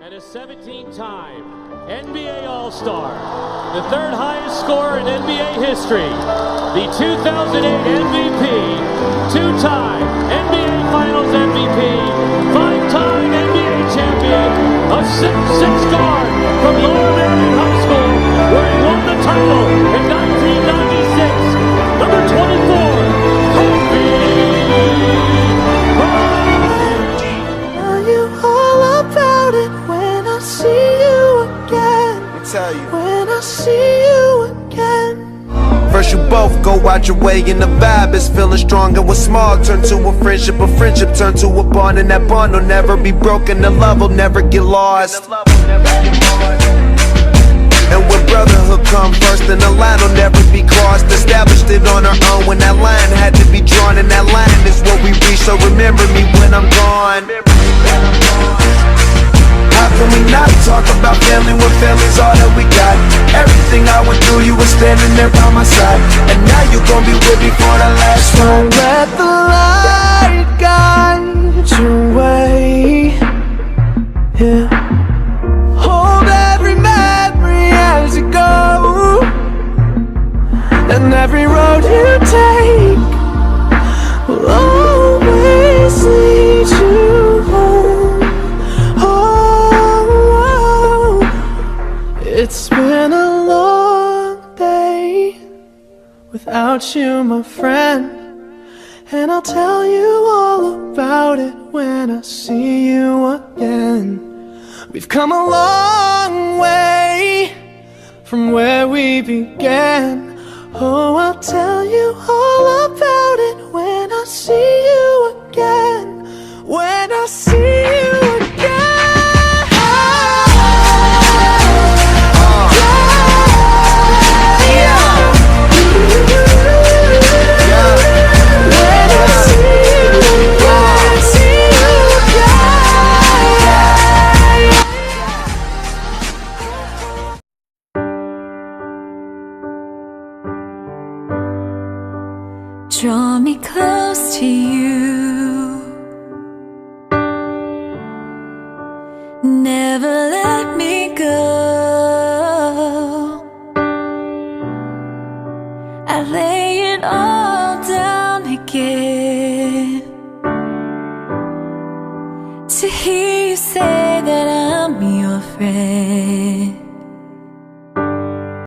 and a 17-time NBA All-Star, the third highest scorer in NBA history, the 2008 MVP, two-time NBA Finals MVP, five-time NBA champion, a 6'6" guard from Lower Merion High School, where he won the title in 1996, number 24, Kobe Bryant. Tell you all about it when I see you again. Tell you. When I see you again. First you both go out your way and the vibe is feeling strong. And what's small turn to a friendship turn to a bond. And that bond will never be broken, the love will never get lost. And when brotherhood come first, then the line will never be crossed. Established it on our own when that line had to be drawn. And that line is what we reach, so remember me when I'm gone. How can we not talk about family when family's all that we got? Everything I went through, you were standing there by my side. And now you gon' be with me for the last Don't ride. let the light guide your way. Yeah. Hold every memory as you go, and every road you take will always lead you home. Oh, it's been a long day without you, my friend, and I'll tell you all about it when I see you again. We've come a long way from where we began. Oh, I'll tell you all about it when I see you again. When I see you again. Draw me close to you, never let me go. I lay it all down again to hear you say that I'm your friend.